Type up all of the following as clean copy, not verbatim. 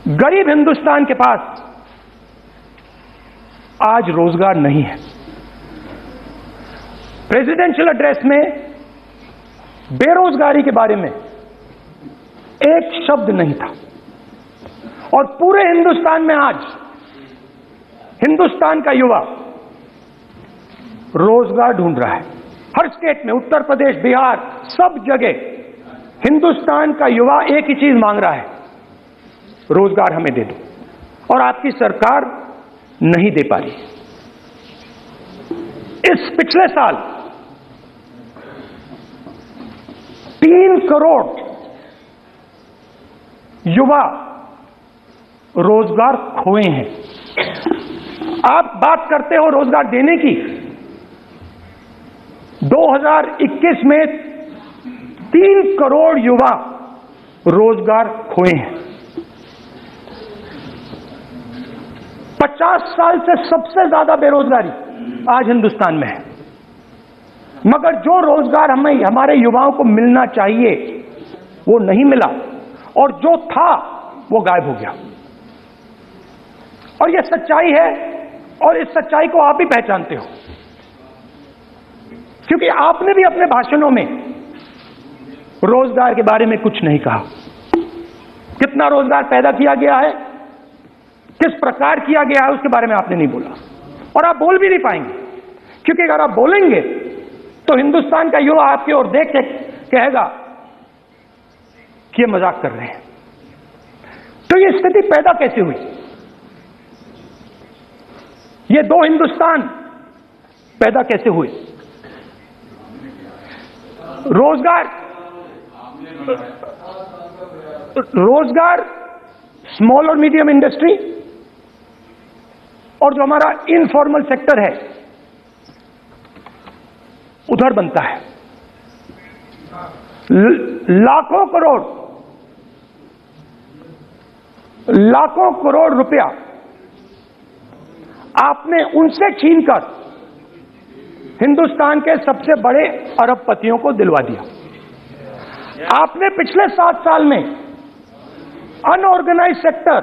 गरीब हिंदुस्तान के पास आज रोजगार नहीं है। प्रेसिडेंशियल एड्रेस में बेरोजगारी के बारे में एक शब्द नहीं था और पूरे हिंदुस्तान में आज हिंदुस्तान का युवा रोजगार ढूंढ रहा है। हर स्टेट में, उत्तर प्रदेश, बिहार, सब जगह हिंदुस्तान का युवा एक ही चीज मांग रहा है, रोजगार हमें दे दो, और आपकी सरकार नहीं दे पा रही। इस पिछले साल 3 करोड़ युवा रोजगार खोए हैं। आप बात करते हो रोजगार देने की। 2021 में 3 करोड़ युवा रोजगार खोए हैं। 50 साल से सबसे ज्यादा बेरोजगारी आज हिंदुस्तान में है, मगर जो रोजगार हमें, हमारे युवाओं को मिलना चाहिए वो नहीं मिला, और जो था वो गायब हो गया। और ये सच्चाई है, और इस सच्चाई को आप भी पहचानते हो, क्योंकि आपने भी अपने भाषणों में रोजगार के बारे में कुछ नहीं कहा। कितना रोजगार पैदा किया गया है, किस प्रकार किया गया है, उसके बारे में आपने नहीं बोला, और आप बोल भी नहीं पाएंगे, क्योंकि अगर आप बोलेंगे तो हिंदुस्तान का युवा आपकी ओर देख के कहेगा कि ये मजाक कर रहे हैं। तो ये स्थिति पैदा कैसे हुई? ये दो हिंदुस्तान पैदा कैसे हुए? रोजगार स्मॉल और मीडियम इंडस्ट्री और जो हमारा इनफॉर्मल सेक्टर है उधर बनता है। लाखों करोड़ रुपया आपने उनसे छीनकर हिंदुस्तान के सबसे बड़े अरबपतियों को दिलवा दिया। आपने पिछले 7 साल में अनऑर्गेनाइज सेक्टर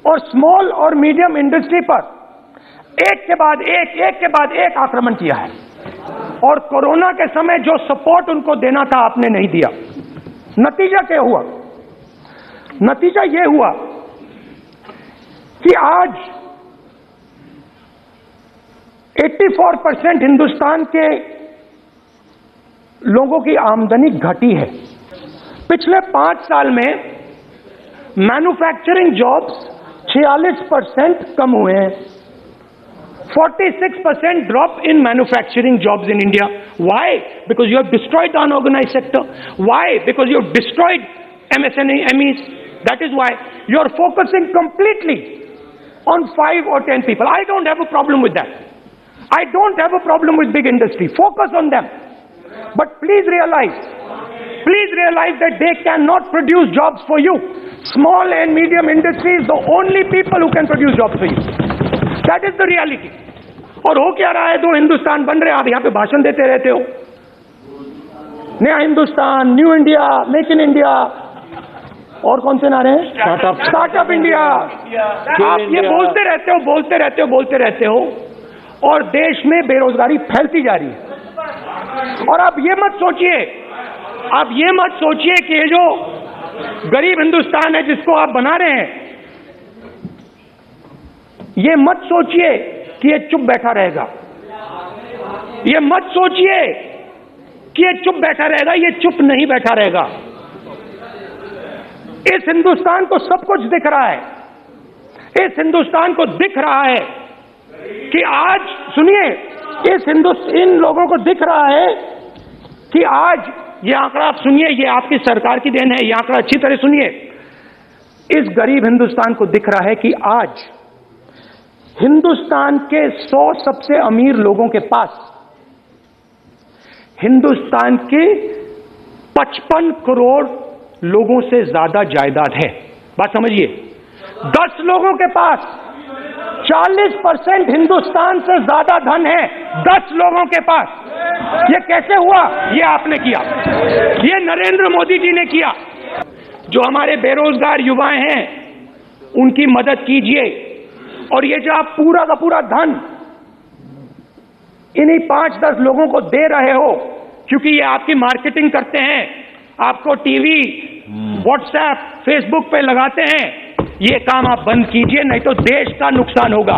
और स्मॉल और मीडियम इंडस्ट्री पर एक के बाद एक आक्रमण किया है, और कोरोना के समय जो सपोर्ट उनको देना था आपने नहीं दिया। नतीजा क्या हुआ? नतीजा यह हुआ कि आज 84% हिंदुस्तान के लोगों की आमदनी घटी है। पिछले 5 साल में मैन्युफैक्चरिंग जॉब्स 46% कम हुए हैं। 46% drop in manufacturing jobs in India. Why? Because you have destroyed the unorganized sector. Why? Because you have destroyed MSMEs. That is why you are focusing completely on 5 or 10 people. I don't have a problem with that. I don't have a problem with big industry. Focus on them. But please realize that they cannot produce jobs for you. Small and medium industry is the only people who can produce jobs for you. That is the reality. और हो क्या रहा है? 2 हिंदुस्तान बन रहे हैं। आप यहां पे भाषण देते रहते हो, नया Hindustan, new India, make in India, और कौन से नारे हैं? Startup India. आप ये बोलते रहते हो, और देश में बेरोजगारी फैलती जा रही है। और आप ये मत सोचिए कि ये जो गरीब हिंदुस्तान है जिसको आप बना रहे हैं, ये मत सोचिए कि ये चुप बैठा रहेगा। ये मत सोचिए कि ये चुप बैठा रहेगा। ये चुप नहीं बैठा रहेगा। इस हिंदुस्तान को सब कुछ दिख रहा है। इस हिंदुस्तान को दिख रहा है कि आज, सुनिए, इन लोगों को दिख रहा है कि आज ये आंकड़ा, आप सुनिए, ये आपकी सरकार की देन है, ये आंकड़ा अच्छी तरह सुनिए। इस गरीब हिंदुस्तान को दिख रहा है कि आज हिंदुस्तान के 100 सबसे अमीर लोगों के पास हिंदुस्तान के 55 करोड़ लोगों से ज्यादा जायदाद है। बात समझिए। 10 लोगों के पास 40% हिंदुस्तान से ज्यादा धन है। 10 लोगों के पास। ये कैसे हुआ? ये आपने किया, ये नरेंद्र मोदी जी ने किया। जो हमारे बेरोजगार युवा हैं उनकी मदद कीजिए। और ये जो आप पूरा का पूरा धन इन्हीं 5-10 लोगों को दे रहे हो, क्योंकि ये आपकी मार्केटिंग करते हैं, आपको टीवी, व्हाट्सएप, फेसबुक पे लगाते हैं, ये काम आप बंद कीजिए, नहीं तो देश का नुकसान होगा।